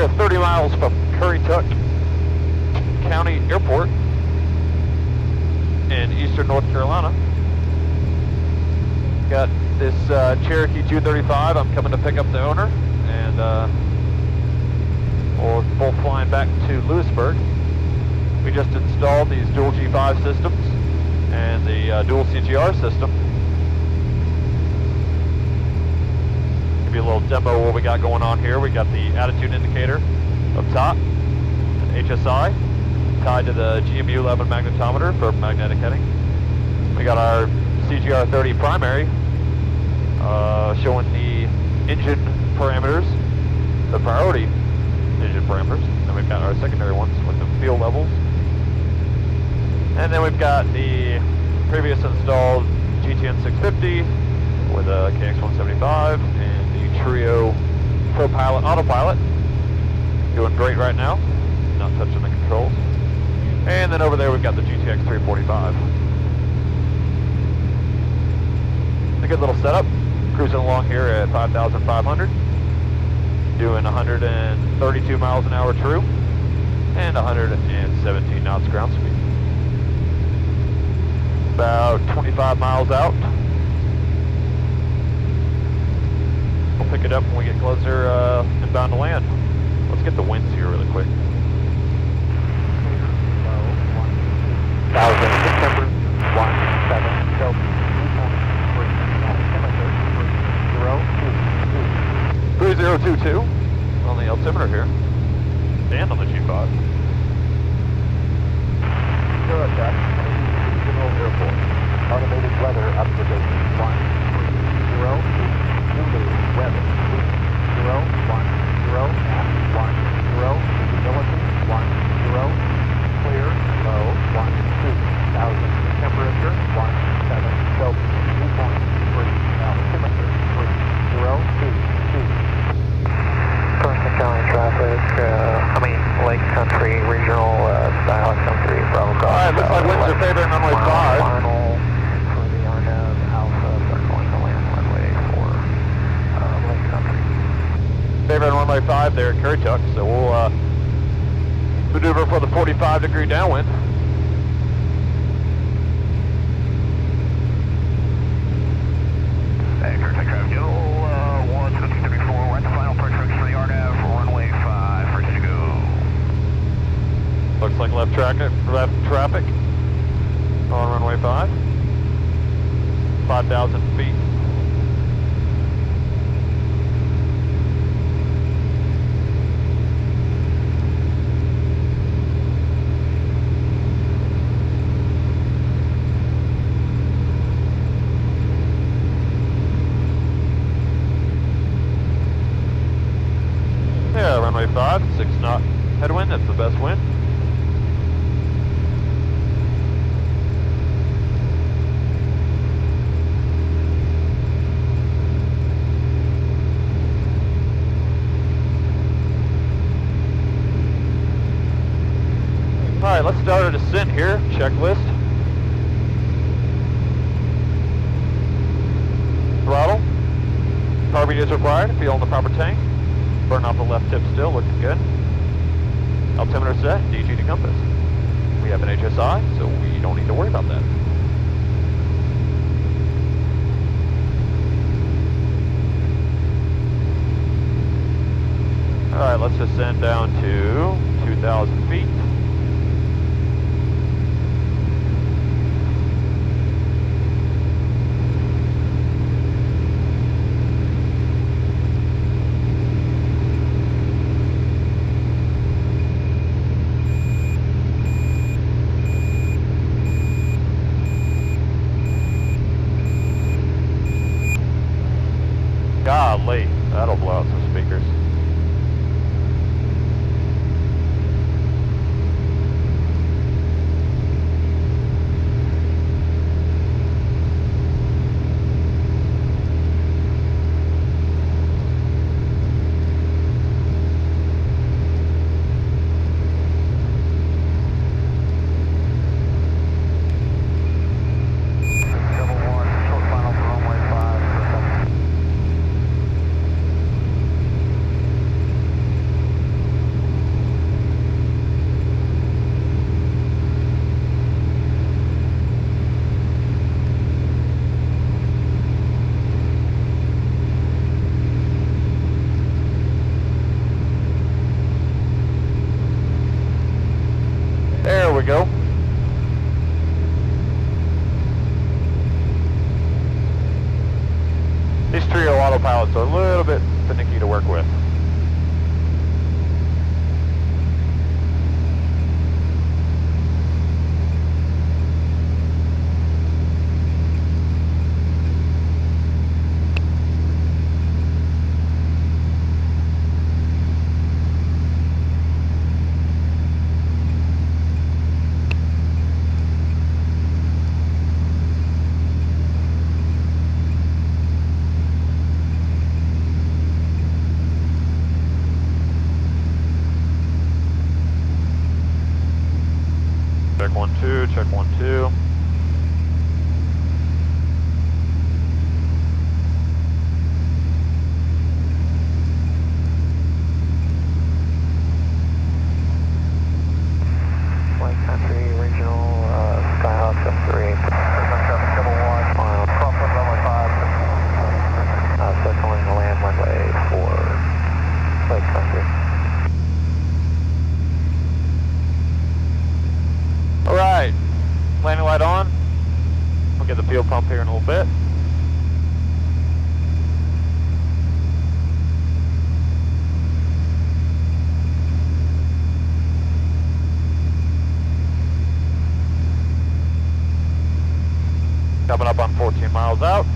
We are 30 miles from Currituck County Airport in eastern North Carolina. Got this Cherokee 235. I'm coming to pick up the owner, and we're both flying back to Lewisburg. We just installed these dual G5 systems and the dual CGR system. Give you a little demo of what we got going on here. We got the attitude indicator up top, an HSI tied to the GMU11 magnetometer for magnetic heading. We got our CGR 30 primary showing the engine parameters, the priority engine parameters. Then we've got our secondary ones with the fuel levels. And then we've got the previous installed GTN 650 with a KONX 175 and the Trio ProPilot autopilot. Doing great right now, not touching the controls. And then over there we've got the GTX 345. A good little setup. Cruising along here at 5,500. Doing 132 miles an hour true and 117 knots ground speed. About 25 miles out. We'll pick it up when we get closer inbound to land. Let's get the winds here really quick. 1,000 September 17 Delta 3022 on the altimeter here, and on the G5. Currituck Regional Airport. Automated weather observation 130. Zulu weather 010 at 10. Visibility 10. Clear low 12,000. Temperature 17 Delta 2.3. Altimeter 3022. County traffic, Lake Country Regional style country, Bravo Cross. Alright, looks like winds are favoring runway 5. Final for the RNAV Alpha, circling the land runway for Lake Country. Favoring runway 5 there at Currituck, so we'll maneuver for the 45-degree downwind. Hey, Currituck traffic, 12334, we're at the final approach for the RNAV for runway 5, ready to go. Looks like left traffic on runway 5. 5,000 feet. Yeah, runway 5, 6 knot headwind, that's the best wind. Alright, let's start our descent here, checklist. Throttle, carb is required, fuel in the proper tank. Burn off the left tip still, looking good. Altimeter set, DG to compass. We have an HSI, so we don't need to worry about that. Alright, let's descend down to 2,000 feet. Golly, that'll blow out some speakers. 2, check 1, 2. Lake Country Regional, Skyhawk 738. Crosswind runway 5. Circling the land runway for Lake Country. Alright, landing light on. We'll get the fuel pump here in a little bit. Coming up on 14 miles out.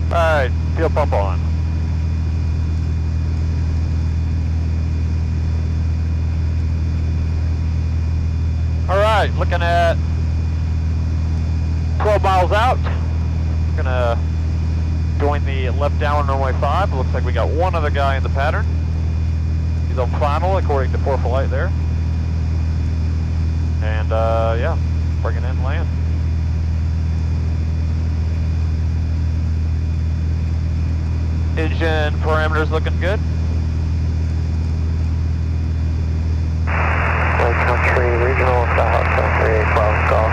Alright, fuel pump on. Alright, looking at 12 miles out. Gonna join the left downwind runway 5. It looks like we got one other guy in the pattern. He's on final according to 4 for light there. And yeah, bringing in land. Engine parameters looking good. Lake Country Regional, Skyhawk 738, Bravo Golf,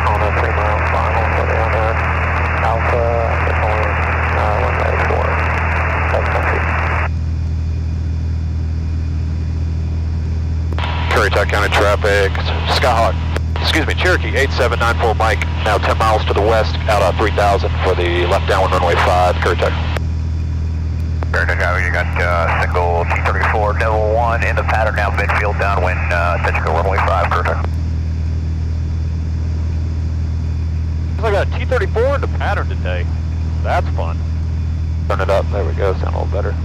on a 3-mile final, so down there. Alpha, circling runway 4, Lake Country. Currituck County traffic, Skyhawk, excuse me, Cherokee 8794 Mike, now 10 miles to the west, out of 3000 for the left downwind runway 5, Currituck. You got single T-34, Devil 1 in the pattern now, midfield downwind, Central runway 5, Currituck. Looks like I got a T-34 in the pattern today. That's fun. Turn it up, there we go, sound a little better.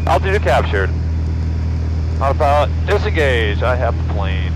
Altitude captured. Autopilot disengage. I have the plane.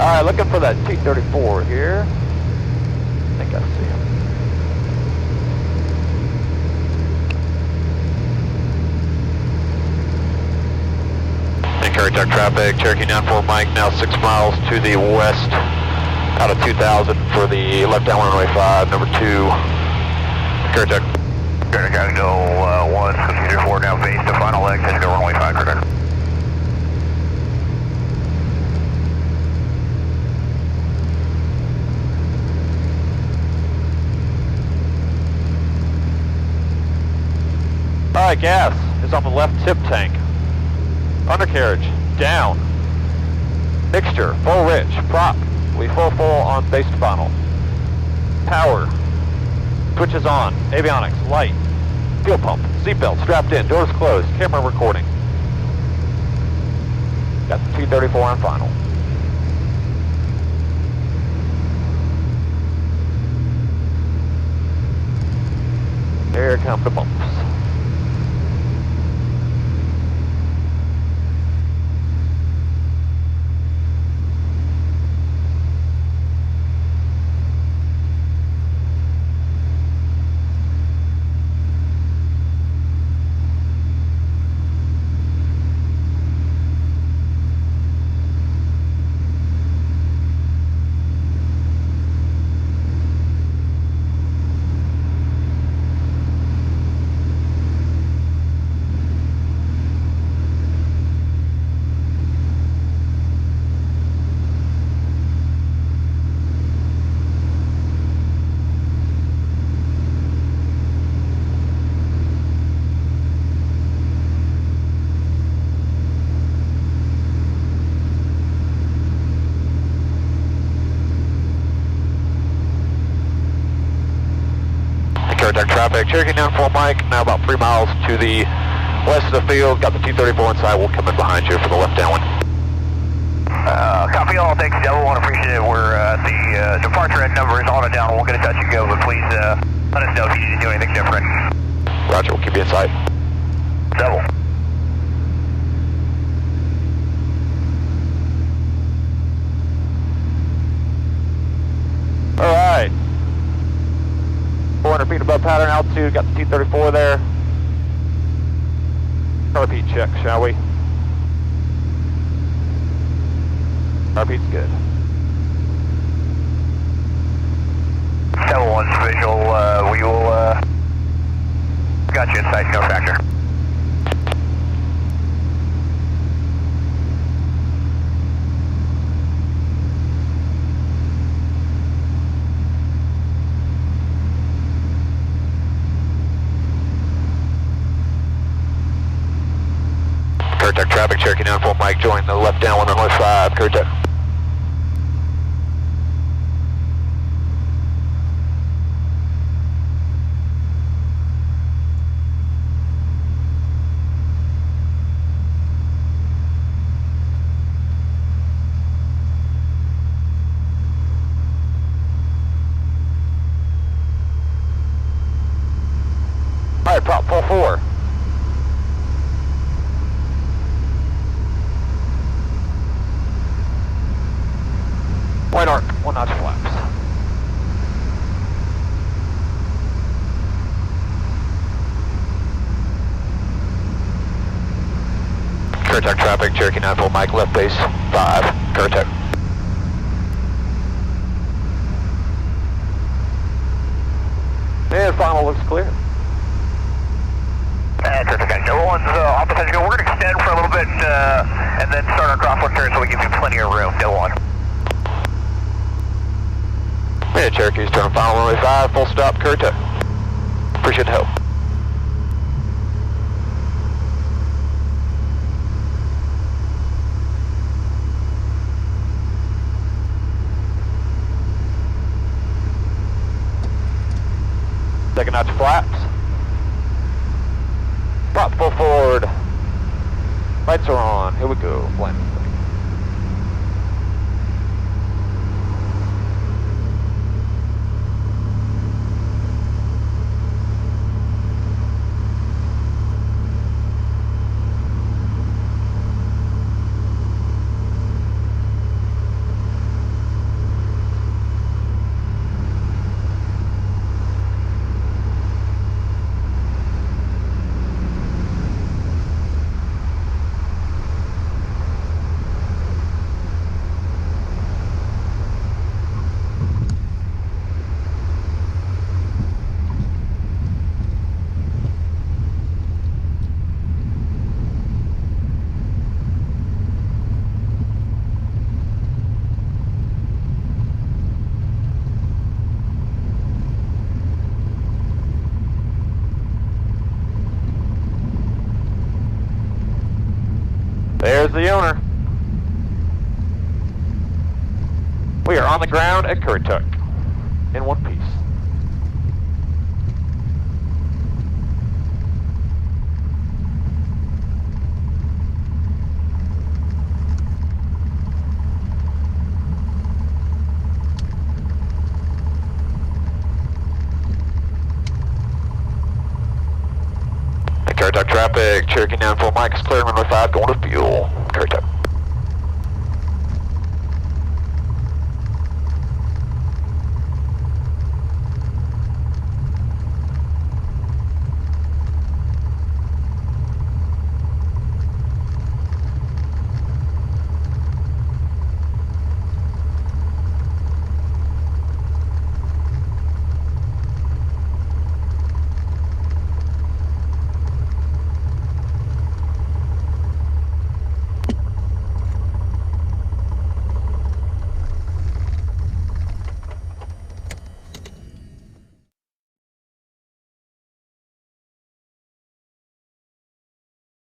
Alright, looking for that T-34 here. I think I see him. Currituck traffic, Cherokee 94 Mike, now 6 miles to the west, out of 2000 for the left down runway 5, number 2, Currituck. Currituck, go 1, procedure 4, down base to final exit, go runway 5, Currituck. Alright, gas is on the left tip tank. Undercarriage, down. Mixture, full rich. Prop, we full on base to final. Power, switches on. Avionics, light. Fuel pump, seatbelt strapped in, doors closed, camera recording. Got the T-34 on final. Here come the bumps. Currituck traffic, Cherokee 94 Mike, now about 3 miles to the west of the field, got the T-34 inside, we'll come in behind you for the left down one. Copy all, thanks Devil, want to appreciate it. We're the departure end number is on and down, we'll get a touch and go, but please let us know if you need to do anything different. Roger, we'll keep you inside. Devil. Alright. 400 feet above pattern altitude, got the T-34 there. Repeat check, shall we? Repeat's good. 7-1's visual, we will, got you inside, no factor. Currituck traffic, Cherokee 94 Mike, join the left down one runway 5, Currituck. Alright, prop full 4. White arc, 1 notch flaps. Currituck traffic, Cherokee 94 Mike, left base 5, Currituck. And final looks clear. Terrific. No one's opposite. We're going to extend for a little bit and then start our crosswind turn so we give you plenty of room. No one. Yeah, Cherokee's turn final runway 5, full stop, Currituck. Appreciate the help. Second notch flaps. Prop full forward. Lights are on. Here we go. Flying this thing. There's the owner. We are on the ground at Currituck in one piece. Currituck traffic, Cherokee 94 Mike is clearing runway 5, going to fuel. Currituck.